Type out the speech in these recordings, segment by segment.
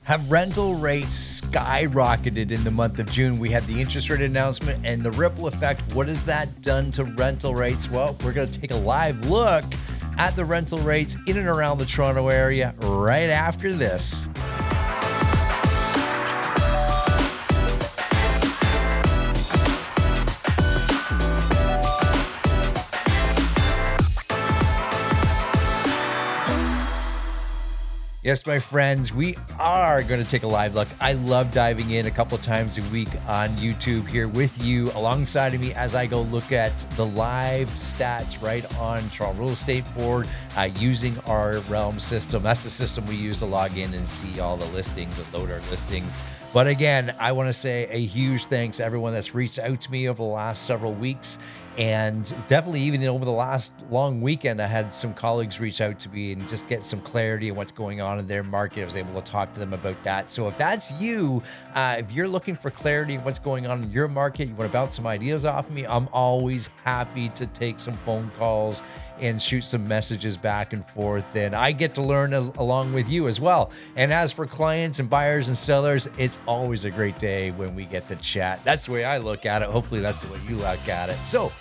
Have rental rates skyrocketed in the month of June? We had the interest rate announcement and the ripple effect. What has that done to rental rates? Well, we're going to take a live look at the rental rates in and around the Toronto area right after this. Yes, my friends, we are going to take a live look. I love diving in a couple of times a week on YouTube here with you alongside of me as I go look at the live stats right on Toronto Real Estate Board using our Realm system. That's the system we use to log in and see all the listings and load our listings. But again, I want to say a huge thanks to everyone that's reached out to me over the last several weeks. And definitely even over the last long weekend, I had some colleagues reach out to me and just get some clarity on what's going on in their market. I was able to talk to them about that. So if that's you, if you're looking for clarity on what's going on in your market, you want to bounce some ideas off of me, I'm always happy to take some phone calls and shoot some messages back and forth. And I get to learn along with you as well. And as for clients and buyers and sellers, it's always a great day when we get to chat. That's the way I look at it. Hopefully that's the way you look at it. So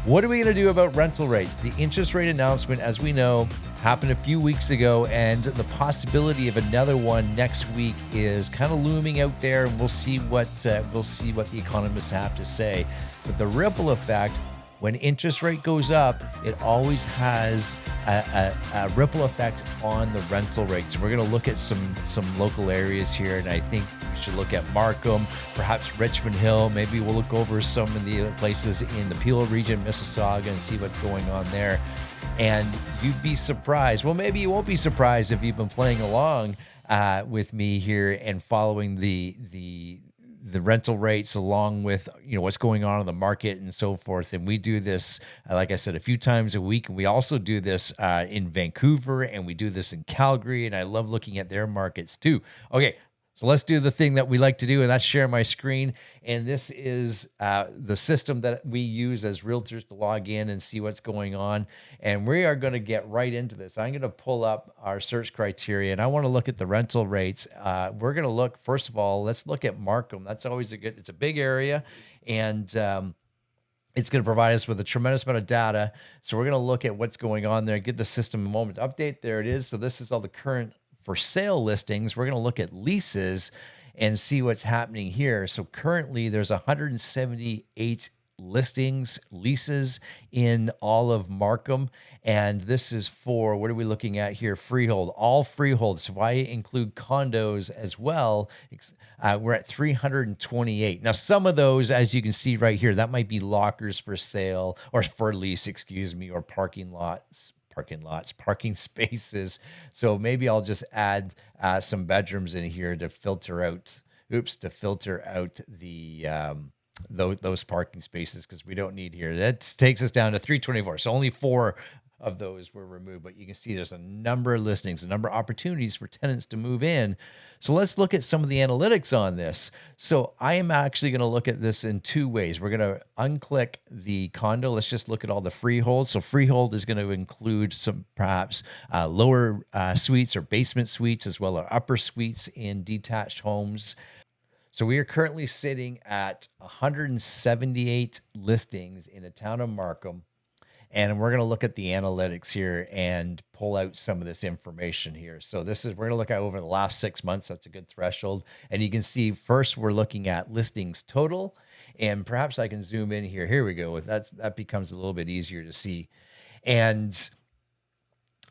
what are we going to do about rental rates? The interest rate announcement, as we know, happened a few weeks ago, and the possibility of another one next week is kind of looming out there. And we'll see what the economists have to say. But the ripple effect, when interest rate goes up, it always has a ripple effect on the rental rates. And we're going to look at some local areas here, and I think we should look at Markham, perhaps Richmond Hill. Maybe we'll look over some of the places in the Peel region, Mississauga, and see what's going on there. And you'd be surprised. Well, maybe you won't be surprised if you've been playing along with me here and following the rental rates along with, what's going on in the market and so forth. And we do this, like I said, a few times a week. And we also do this in Vancouver, and we do this in Calgary. And I love looking at their markets too. Okay, so let's do the thing that we like to do, and that's share my screen. And this is the system that we use as realtors to log in and see what's going on. And we are going to get right into this. I'm going to pull up our search criteria, and I want to look at the rental rates. We're going to look, first of all, let's look at Markham. That's always it's a big area, and it's going to provide us with a tremendous amount of data. So we're going to look at what's going on there, give the system a moment to update. There it is. So this is all the current for sale listings. We're going to look at leases and see what's happening here. So currently there's 178 leases in all of Markham. And this is for, what are we looking at here? Freehold, all freehold. So if I include condos as well, we're at 328. Now, some of those, as you can see right here, that might be lockers for sale or for lease, or parking spaces. So maybe I'll just add some bedrooms in here to filter out the those parking spaces, because we don't need here. That takes us down to 324. So only 4 of those were removed, but you can see there's a number of listings, a number of opportunities for tenants to move in. So let's look at some of the analytics on this. So I am actually going to look at this in 2 ways. We're going to unclick the condo. Let's just look at all the freehold. So freehold is going to include some perhaps lower suites or basement suites, as well as upper suites in detached homes. So we are currently sitting at 178 listings in the town of Markham. And we're going to look at the analytics here and pull out some of this information here. So we're going to look at over the last 6 months. That's a good threshold. And you can see first we're looking at listings total. And perhaps I can zoom in here. Here we go. That becomes a little bit easier to see. And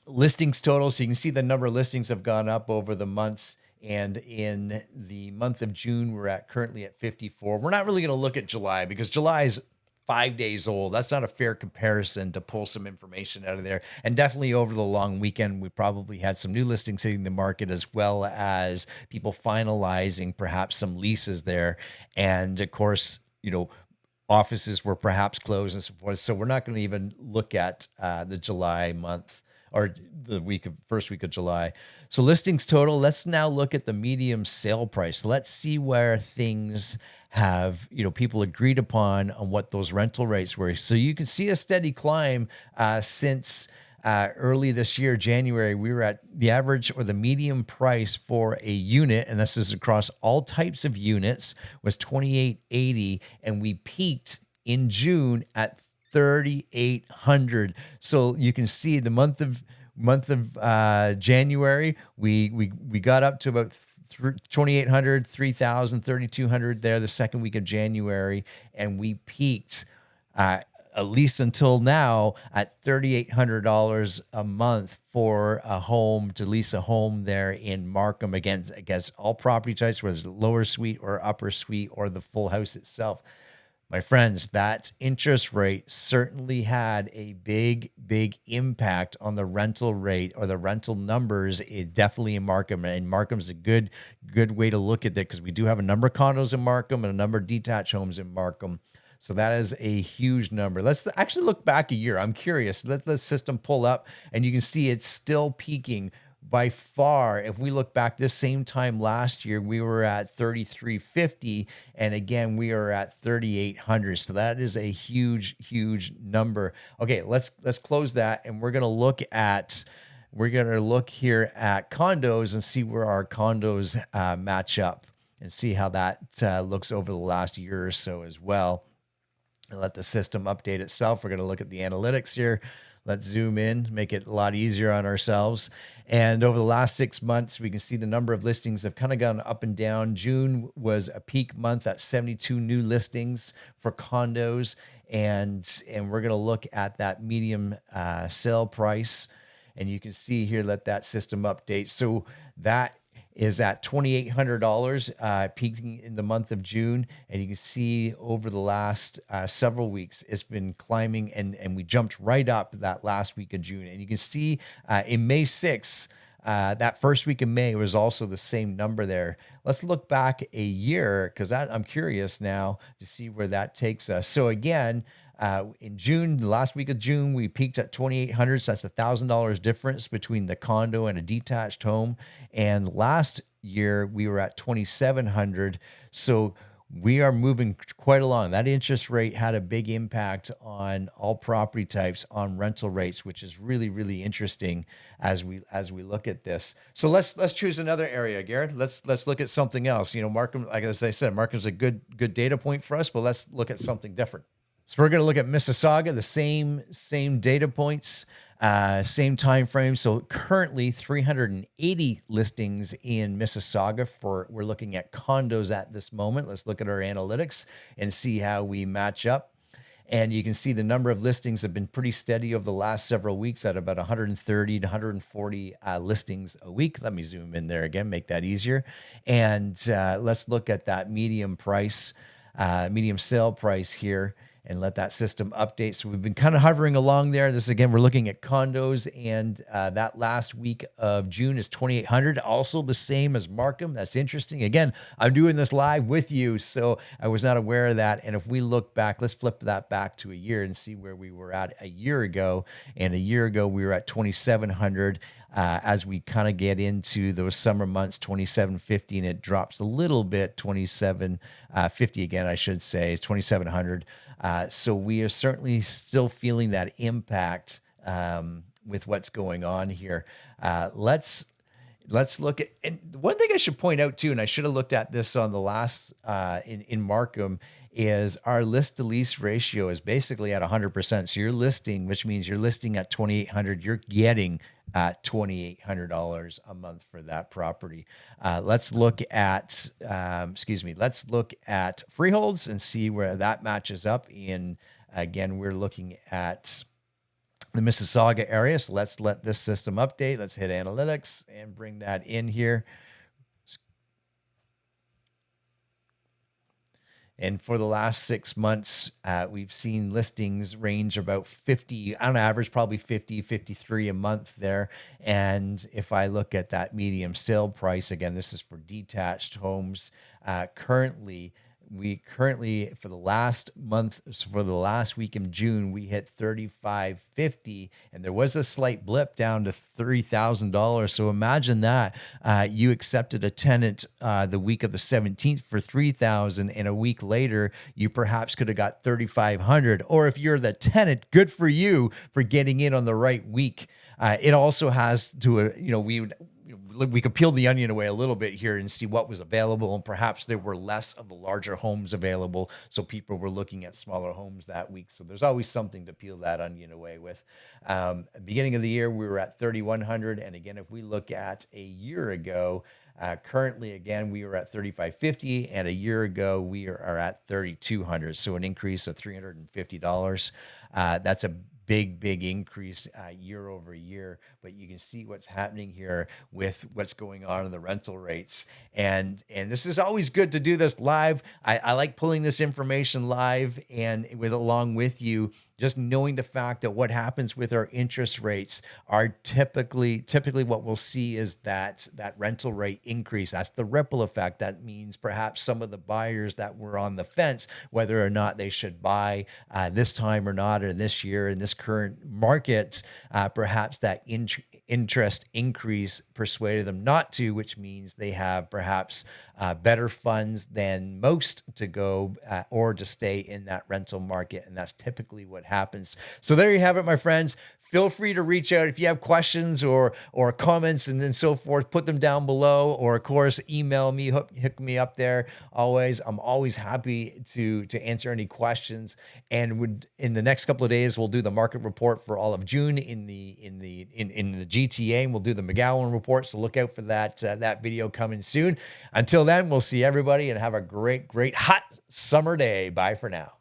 listings total. So you can see the number of listings have gone up over the months. And in the month of June, we're currently at 54. We're not really going to look at July, because July is 5 days old. That's not a fair comparison to pull some information out of there. And definitely over the long weekend, we probably had some new listings hitting the market, as well as people finalizing perhaps some leases there. And of course, offices were perhaps closed and so forth. So we're not going to even look at the July month or the first week of July. So listings total, let's now look at the medium sale price. Let's see where things have, people agreed upon on what those rental rates were. So you can see a steady climb since early this year, January, we were at the average or the median price for a unit, and this is across all types of units, was $2,880, and we peaked in June at 3,800. So you can see the month of January, we got up to about 2,800, 3,000, 3,200 there the second week of January, and we peaked at least until now at $3,800 a month for a home, to lease a home there in Markham, against all property types, whether it's lower suite or upper suite or the full house itself. My friends, that interest rate certainly had a big, big impact on the rental rate or the rental numbers. It definitely in Markham, and Markham's a good way to look at that, because we do have a number of condos in Markham and a number of detached homes in Markham. So that is a huge number. Let's actually look back a year. I'm curious. Let the system pull up, and you can see it's still peaking. By far, if we look back this same time last year, we were at 3,350, and again, we are at 3,800. So that is a huge, huge number. Okay, let's close that, and we're gonna look here at condos and see where our condos match up, and see how that looks over the last year or so as well. And let the system update itself. We're going to look at the analytics here. Let's zoom in, make it a lot easier on ourselves. And over the last 6 months, we can see the number of listings have kind of gone up and down. June was a peak month at 72 new listings for condos. And we're going to look at that medium sale price. And you can see here, let that system update. So that is at $2,800, peaking in the month of June. And you can see over the last several weeks, it's been climbing, and we jumped right up that last week of June. And you can see in May 6th, that first week of May was also the same number there. Let's look back a year, because I'm curious now to see where that takes us. So again, in June, the last week of June, we peaked at 2,800. So that's $1,000 difference between the condo and a detached home. And last year we were at 2,700. So we are moving quite along. That interest rate had a big impact on all property types, on rental rates, which is really, really interesting as we look at this. So let's choose another area, Garrett. Let's look at something else. You know, Markham, like as I said, Markham's a good data point for us, but let's look at something different. So we're going to look at Mississauga, the same data points, same time frame. So currently 380 listings in Mississauga we're looking at condos at this moment. Let's look at our analytics and see how we match up. And you can see the number of listings have been pretty steady over the last several weeks at about 130 to 140 listings a week. Let me zoom in there again, make that easier. And let's look at that medium sale price here, and let that system update. So we've been kind of hovering along there. This again, we're looking at condos, and that last week of June is 2,800, also the same as Markham. That's interesting. Again, I'm doing this live with you, so I was not aware of that. And if we look back, let's flip that back to a year and see where we were at a year ago. And a year ago, we were at 2,700. As we kind of get into those summer months, 2,750, and it drops a little bit, 2,750 again, I should say, is 2,700. So we are certainly still feeling that impact with what's going on here. Let's look at, and one thing I should point out too, and I should have looked at this on the last in Markham, is our list to lease ratio is basically at 100%. So you're listing, which means you're listing at 2,800, you're getting $2,800 a month for that property. Let's look at, let's look at freeholds and see where that matches up. Again, we're looking at the Mississauga area. So let's let this system update. Let's hit analytics and bring that in here. And for the last 6 months, we've seen listings range about 50, on average, probably 50, 53 a month there. And if I look at that medium sale price, again, this is for detached homes. Currently, for the last month, so for the last week in June, we hit $3,550, and there was a slight blip down to $3,000. So imagine that you accepted a tenant the week of the 17th for $3,000, and a week later you perhaps could have got $3,500. Or if you're the tenant, good for you for getting in on the right week. It also has to, we could peel the onion away a little bit here and see what was available, and perhaps there were less of the larger homes available, so people were looking at smaller homes that week. So there's always something to peel that onion away with. Beginning of the year, we were at 3,100, and again, if we look at a year ago, currently, again, we were at 3,550, and a year ago we are at 3,200. So an increase of $350. That's a big increase year over year. But you can see what's happening here with what's going on in the rental rates. And this is always good to do this live. I like pulling this information live and along with you, just knowing the fact that what happens with our interest rates are typically what we'll see is that rental rate increase. That's the ripple effect. That means perhaps some of the buyers that were on the fence, whether or not they should buy this time or not, or this year in this current market, perhaps that interest increase persuaded them not to, which means they have perhaps better funds than most to go or to stay in that rental market. And that's typically what happens. So there you have it, my friends. Feel free to reach out if you have questions or comments and then so forth. Put them down below, or of course, email me, hook me up there. I'm always happy to answer any questions. And in the next couple of days, we'll do the market report for all of June in the GTA, and we'll do the McGowan report. So look out for that video coming soon. Until then, we'll see everybody and have a great hot summer day. Bye for now.